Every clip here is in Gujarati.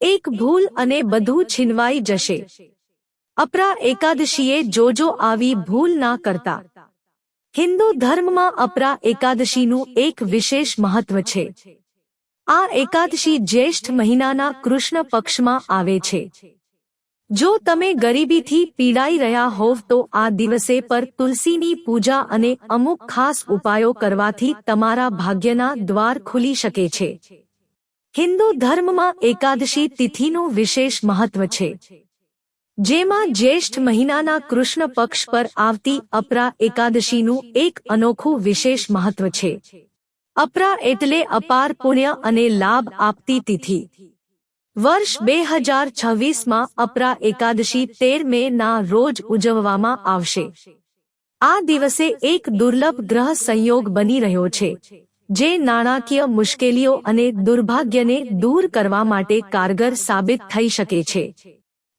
એક ભૂલ અને બધું છીનવાઈ જશે. અપરા એકાદશીએ જોજો આવી ભૂલ ના કરતા. હિન્દુ ધર્મમાં અપરા એકાદશીનું એક વિશેષ મહત્વ છે. આ એકાદશી જ્યેષ્ઠ મહિનાના કૃષ્ણ પક્ષમાં આવે છે. જો તમે ગરીબીથી પીડાઈ રહ્યા હોવ તો આ દિવસે પર તુલસીની પૂજા અને અમુક ખાસ ઉપાયો કરવાથી તમારા ભાગ્યના દ્વાર ખુલી શકે છે. હિન્દુ ધર્મમાં એકાદશી તિથિનું વિશેષ મહત્વ છે, જેમાં જ્યેષ્ઠ મહિનાના કૃષ્ણ પક્ષ પર આવતી અપરા એકાદશીનું એક અનોખું વિશેષ મહત્વ છે. અપરા એટલે અપાર પુણ્ય અને લાભ આપતી તિથિ. વર્ષ 2026માં અપરા એકાદશી 13 મે ના રોજ ઉજવવામાં આવશે. આ દિવસે એક દુર્લભ ગ્રહ સંયોગ બની રહ્યો છે, જે નાણાકીય મુશ્કેલીઓ અને દુર્ભાગ્યને દૂર કરવા માટે કારગર સાબિત થઈ શકે છે.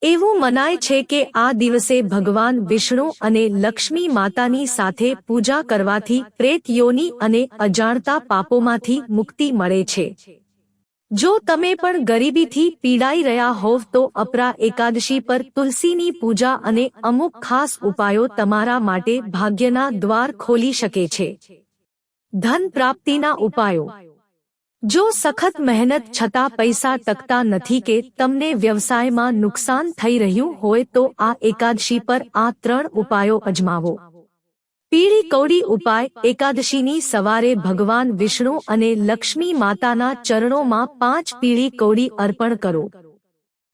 એવું મનાય છે કે આ દિવસે ભગવાન વિષ્ણુ અને લક્ષ્મી માતાની સાથે પૂજા કરવાથી પ્રેત યોનિ અને અજાણતા પાપોમાંથી મુક્તિ મળે છે. જો તમે પણ ગરીબીથી પીડાઈ રહ્યા હોવ તો અપરા એકાદશી પર તુલસીની પૂજા અને અમુક ખાસ ઉપાયો તમારા માટે ભાગ્યના દ્વાર ખોલી શકે છે. ધન પ્રાપ્તિના ઉપાયો. જો સખત મહેનત છતાં પૈસા ટકતા નથી કે તમને વ્યવસાયમાં નુકસાન થઈ રહ્યું હોય તો આ એકાદશી પર આ 3 ઉપાયો અજમાવો. પીળી કૌડી ઉપાય. એકાદશીની સવારે ભગવાન વિષ્ણુ અને લક્ષ્મી માતાના ચરણોમાં 5 પીળી કૌડી અર્પણ કરો.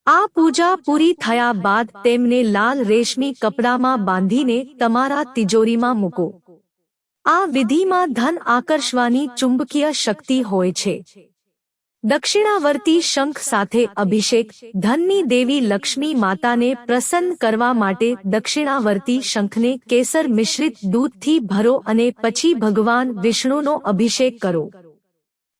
આ પૂજા પૂરી થયા બાદ તેમને લાલ રેશમી કપડામાં બાંધીને તમારા તિજોરીમાં મૂકો. આ વિધિમાં ધન આકર્ષવાની ચુંબકીય શક્તિ હોય છે. દક્ષિણાવર્તી શંખ સાથે અભિષેક. ધનની દેવી લક્ષ્મી માતાને પ્રસન્ન કરવા માટે દક્ષિણાવર્તી શંખને કેસર મિશ્રિત દૂધથી ભરો અને પછી ભગવાન વિષ્ણુનો અભિષેક કરો,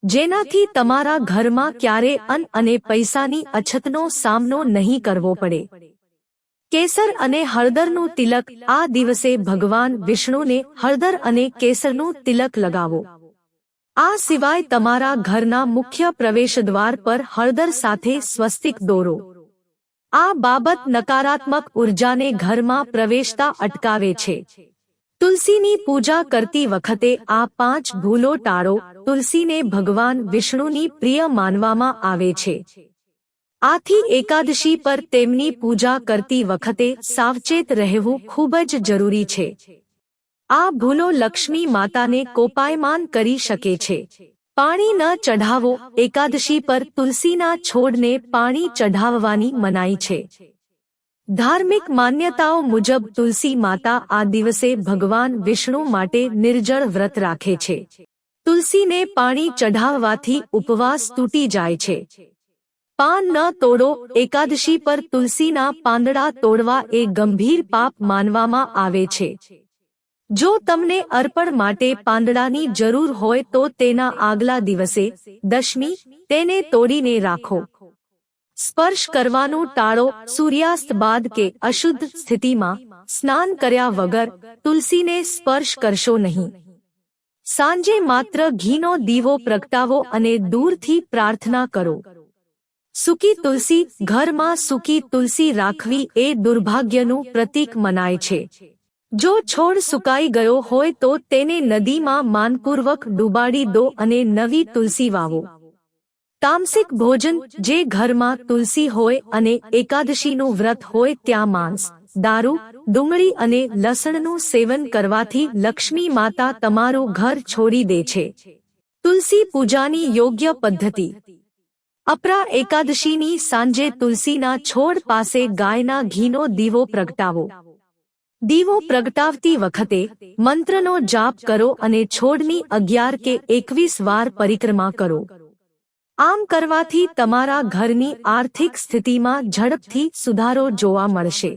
જેનાથી તમારા ઘરમાં ક્યારે અન્ન અને પૈસાની અછતનો સામનો નહીં કરવો પડે. કેસર અને હળદરનું તિલક. આ દિવસે ભગવાન વિષ્ણુને હળદર અને કેસરનું તિલક લગાવો. આ સિવાય તમારા ઘરના મુખ્ય પ્રવેશદ્વાર પર હળદર સાથે સ્વસ્તિક દોરો. આ બાબત નકારાત્મક ઉર્જાને ઘરમાં પ્રવેશતા અટકાવે છે. તુલસીની પૂજા કરતી વખતે આ 5 ભૂલો ટાળો. તુલસીને ભગવાન વિષ્ણુની પ્રિય માનવામાં આવે છે. આથી એકાદશી પર તેમની પૂજા કરતી વખતે સાવચેત રહેવું ખૂબ જ જરૂરી છે. આ ભૂલો લક્ષ્મી માતાને કોપાયમાન કરી શકે છે. પાણી ન ચઢાવો. એકાદશી પર તુલસીના છોડને પાણી ચઢાવવાની મનાઈ છે. ધાર્મિક માન્યતાઓ મુજબ તુલસી માતા આ દિવસે ભગવાન વિષ્ણુ માટે નિર્જળ વ્રત રાખે છે. તુલસીને પાણી ચઢાવવાથી ઉપવાસ તૂટી જાય છે. પાન ન તોડો. એકાદશી પર તુલસીના પાંદડા તોડવા એ ગંભીર પાપ માનવામાં આવે છે. જો તમને અર્પણ માટે પાંદડાની જરૂર હોય તો તેના આગલા દિવસે દશમી તેને તોડીને રાખો. સ્પર્શ કરવાનું ટાળો. સૂર્યાસ્ત બાદ કે અશુદ્ધ સ્થિતિમાં સ્નાન કર્યા વગર તુલસીને સ્પર્શ કરશો નહીં. સાંજે માત્ર ઘીનો દીવો પ્રગટાવો અને દૂરથી પ્રાર્થના કરો. સૂકી તુલસી. ઘરમાં સૂકી તુલસી રાખવી એ દુર્ભાગ્યનું પ્રતીક મનાય છે. જો છોડ સુકાઈ ગયો હોય તો તેને નદીમાં માનપૂર્વક ડૂબાડી દો અને નવી તુલસી વાવો. તામસિક ભોજન. જે ઘરમાં તુલસી હોય અને એકાદશીનું વ્રત હોય ત્યાં માંસ, દારૂ, ડુંગળી અને લસણનું સેવન કરવાથી લક્ષ્મી માતા તમારું ઘર છોડી દે છે. તુલસી પૂજાની યોગ્ય પદ્ધતિ. અપરા એકાદશીની સાંજે તુલસીના છોડ પાસે ગાયના ઘીનો દીવો પ્રગટાવો. દીવો પ્રગટાવતી વખતે મંત્રનો જાપ કરો અને છોડની 11 કે 21 વાર પરિક્રમા કરો. આમ કરવાથી તમારા ઘરની આર્થિક સ્થિતિમાં ઝડપથી સુધારો જોવા મળશે.